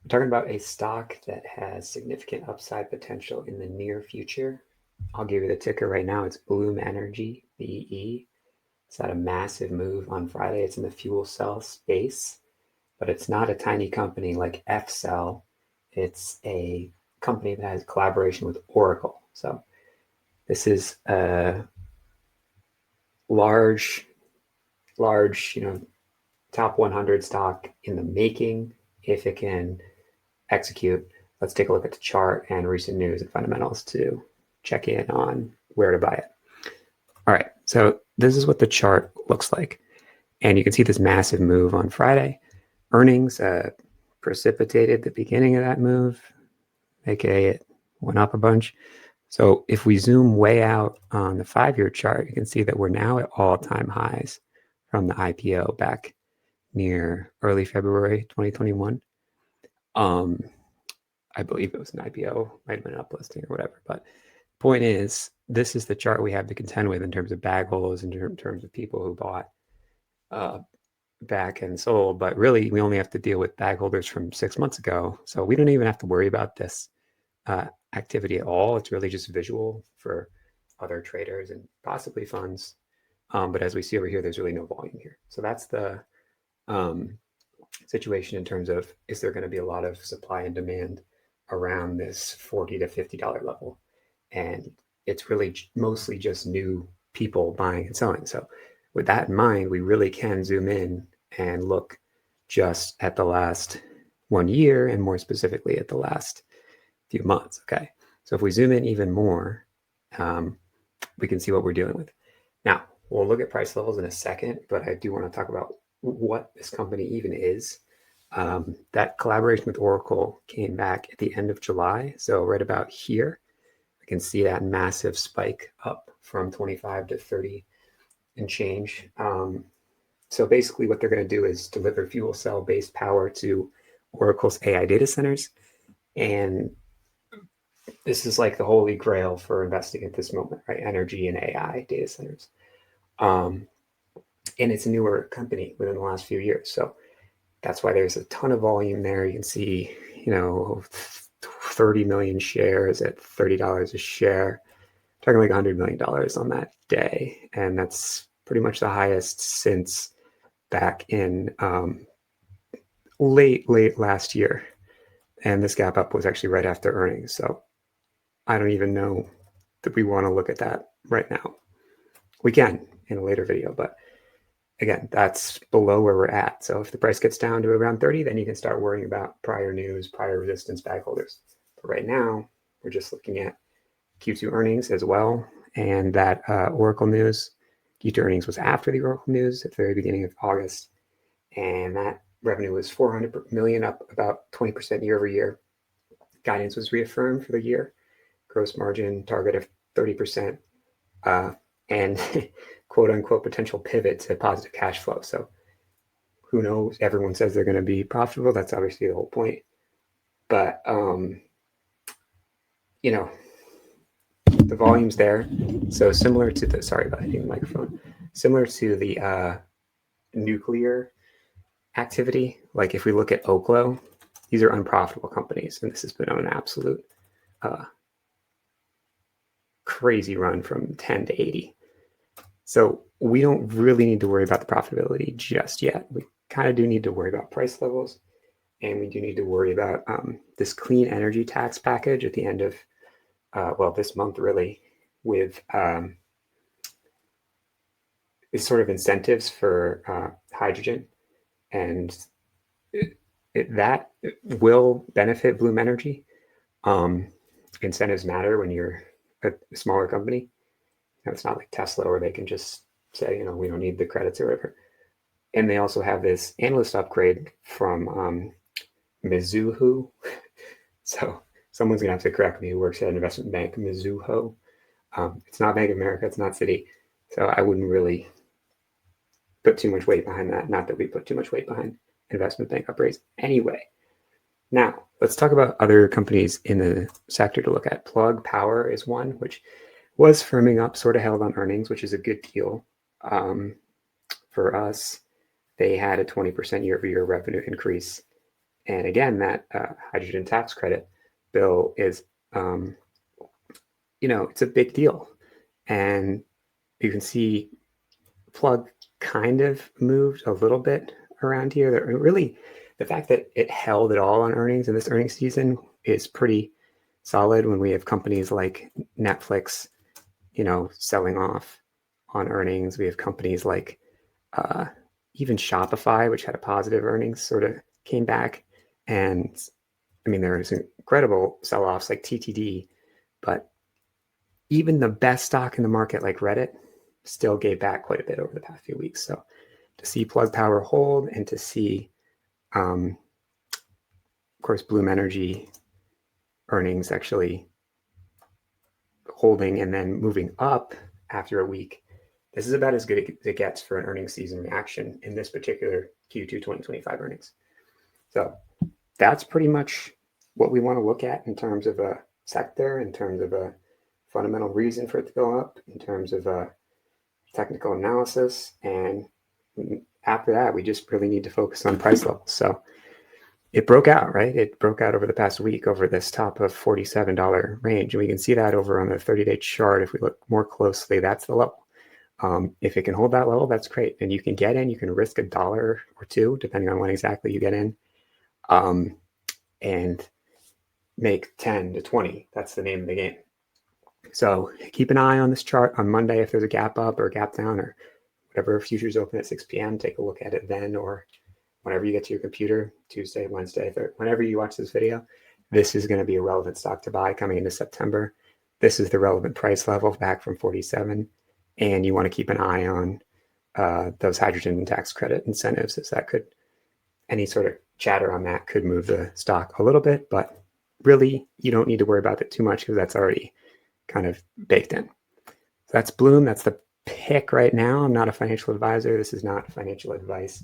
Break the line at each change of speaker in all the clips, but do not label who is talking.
We're talking about a stock that has significant upside potential in the near future. I'll give you the ticker right now. It's Bloom Energy, BE. It's had a massive move on Friday. It's in the fuel cell space, but it's not a tiny company like F-Cell. It's a company that has collaboration with Oracle. So this is a large, top 100 stock in the making if it can execute. Let's take a look at the chart and recent news and fundamentals to check in on where to buy it. All right, so this is what the chart looks like. And you can see this massive move on Friday. Earnings precipitated the beginning of that move, aka it went up a bunch. So if we zoom way out on the 5-year chart, you can see that we're now at all-time highs from the IPO back near early February 2021. I believe it was an IPO, might have been an uplisting or whatever. But point is, this is the chart we have to contend with in terms of bag holders, in terms of people who bought back and sold. But really, we only have to deal with bag holders from 6 months ago. So we don't even have to worry about this activity at all. It's really just visual for other traders and possibly funds. But as we see over here, there's really no volume here. So that's the situation in terms of, is there going to be a lot of supply and demand around this $40 to $50 level? And it's really mostly just new people buying and selling. So with that in mind, we really can zoom in and look just at the last 1 year and more specifically at the last few months. Okay. So if we zoom in even more, we can see what we're dealing with. Now, we'll look at price levels in a second, but I do want to talk about what this company even is. That collaboration with Oracle came back at the end of July. So right about here, I can see that massive spike up from 25 to 30 and change. So basically what they're going to do is deliver fuel cell based power to Oracle's AI data centers. And this is like the holy grail for investing at this moment, right? Energy and AI data centers. And it's a newer company within the last few years. So that's why there's a ton of volume there. You can see, 30 million shares at $30 a share, talking like $100 million on that day. And that's pretty much the highest since back in late last year. And this gap up was actually right after earnings. So I don't even know that we want to look at that right now. We can in a later video, but again, that's below where we're at. So if the price gets down to around 30, then you can start worrying about prior news, prior resistance, bag holders. But right now, we're just looking at Q2 earnings as well. And that Oracle news, Q2 earnings was after the Oracle news at the very beginning of August. And that revenue was $400 million, up about 20% year over year. Guidance was reaffirmed for the year. Gross margin target of 30%. And quote unquote potential pivot to positive cash flow. So who knows? Everyone says they're going to be profitable. That's obviously the whole point. But the volume's there. So similar to the similar to the nuclear activity. Like if we look at Oklo, these are unprofitable companies, and this has been on an absolute crazy run from 10 to 80. So we don't really need to worry about the profitability just yet. We kind of do need to worry about price levels, and we do need to worry about this clean energy tax package at the end of, this month really, with is sort of incentives for hydrogen, and that will benefit Bloom Energy. Incentives matter when you're a smaller company. It's not like Tesla where they can just say, we don't need the credits or whatever. And they also have this analyst upgrade from Mizuho. So someone's going to have to correct me who works at an investment bank, Mizuho. It's not Bank of America. It's not Citi. So I wouldn't really put too much weight behind that. Not that we put too much weight behind investment bank upgrades anyway. Now, let's talk about other companies in the sector to look at. Plug Power is one, which was firming up, sort of held on earnings, which is a good deal for us. They had a 20% year-over-year revenue increase And again, that hydrogen tax credit bill is, it's a big deal. And you can see Plug kind of moved a little bit around here. Really, the fact that it held it all on earnings in this earnings season is pretty solid when we have companies like Netflix, selling off on earnings. We have companies like even Shopify, which had a positive earnings, sort of came back. And I mean, there was incredible sell-offs like TTD, but even the best stock in the market like Reddit still gave back quite a bit over the past few weeks. So to see Plug Power hold and to see, of course, Bloom Energy earnings actually holding and then moving up after a week, this is about as good as it gets for an earnings season reaction in this particular Q2 2025 earnings. So that's pretty much what we want to look at in terms of a sector, in terms of a fundamental reason for it to go up, in terms of a technical analysis. And after that, we just really need to focus on price levels. So it broke out, right? It broke out over the past week over this top of $47 range. And we can see that over on the 30-day chart. If we look more closely, that's the level. If it can hold that level, that's great. And you can get in, you can risk $1 or $2, depending on when exactly you get in, and make 10 to 20. That's the name of the game. So keep an eye on this chart on Monday. If there's a gap up or a gap down or whatever, futures open at 6 p.m., take a look at it then, or whenever you get to your computer, Tuesday, Wednesday, whenever you watch this video. This is going to be a relevant stock to buy coming into September. This is the relevant price level back from 47. And you want to keep an eye on those hydrogen tax credit incentives, as that could, any sort of chatter on that could move the stock a little bit, but really you don't need to worry about it too much because that's already kind of baked in. So that's Bloom. That's the pick right now. I'm not a financial advisor. This is not financial advice.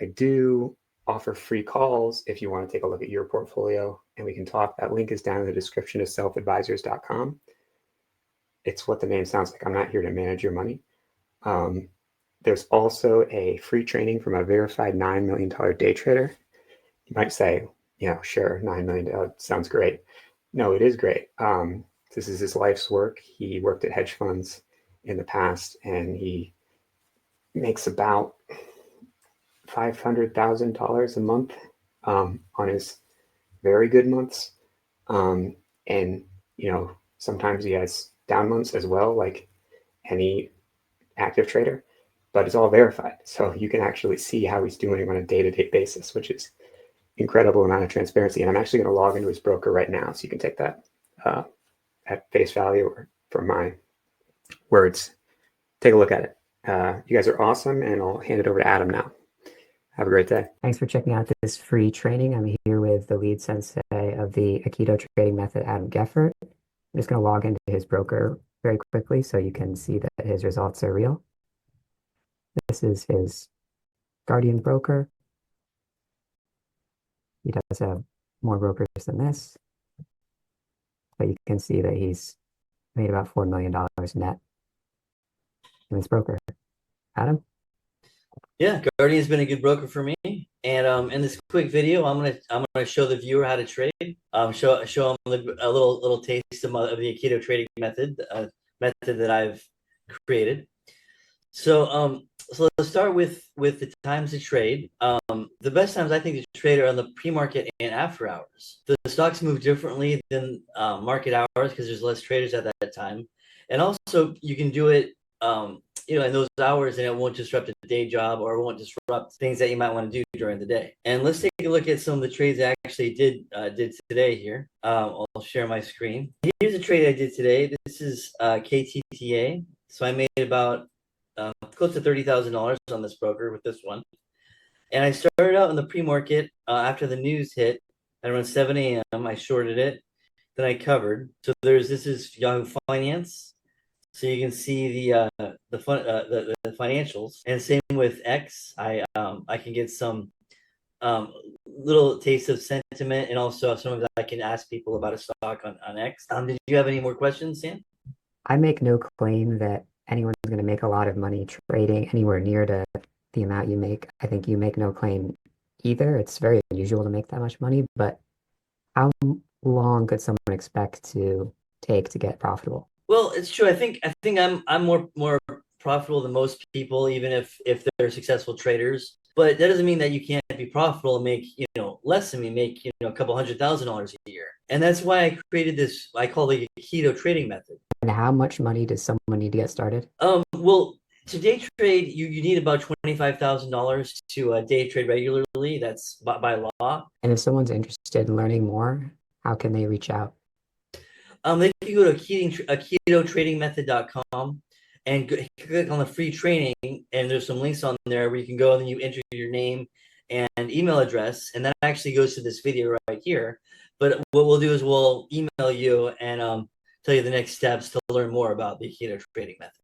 I do offer free calls if you want to take a look at your portfolio and we can talk. That link is down in the description of selfadvisors.com. It's what the name sounds like. I'm not here to manage your money. There's also a free training from a verified $9 million day trader. You might say, sure, $9 million sounds great. No, it is great. This is his life's work. He worked at hedge funds in the past, and he makes about $500,000 a month on his very good months. And, sometimes he has down months as well, like any active trader, but it's all verified. So you can actually see how he's doing on a day-to-day basis, which is incredible amount of transparency. And I'm actually going to log into his broker right now, so you can take that at face value or from my words. Take a look at it. You guys are awesome, and I'll hand it over to Adam now. Have a great day. Thanks for checking out this free training. I'm here with the lead sensei of the Aikido trading method, Adam Geffert. I'm just going to log into his broker very quickly so you can see that his results are real. This is his Guardian broker. He does have more brokers than this, but you can see that he's made about $4 million net in this broker. Adam?
Yeah, Guardian's been a good broker for me. And in this quick video, I'm gonna show the viewer how to trade. Show them a little taste of the Aikido trading method, method that I've created. So let's start with the times to trade. The best times I think to trade are on the pre-market and after hours. The stocks move differently than market hours because there's less traders at that time, and also you can do it in those hours, and it won't disrupt a day job or it won't disrupt things that you might want to do during the day. And let's take a look at some of the trades I actually did today here. I'll share my screen. Here's a trade I did today. This is KTTA. So I made about close to $30,000 on this broker with this one. And I started out in the pre-market after the news hit at around 7 a.m. I shorted it. Then I covered. So this is Yahoo Finance. So you can see the financials, and same with X. I can get some little taste of sentiment, and also sometimes I can ask people about a stock on X. Did you have any more questions, Sam?
I make no claim that anyone's going to make a lot of money trading anywhere near to the amount you make. I think you make no claim either. It's very unusual to make that much money, but how long could someone expect to take to get profitable?
Well, it's true. I think I'm more profitable than most people, even if they're successful traders. But that doesn't mean that you can't be profitable and make, less than me, make, a couple $100,000 a year. And that's why I created this, I call the Aikido trading method.
And how much money does someone need to get started?
Well, to day trade, you need about $25,000 to day trade regularly. That's by law.
And if someone's interested in learning more, how can they reach out?
They can go to AikidotradingMethod.com and click on the free training, and there's some links on there where you can go and then you enter your name and email address, and that actually goes to this video right here. But what we'll do is we'll email you and tell you the next steps to learn more about the Aikido trading method.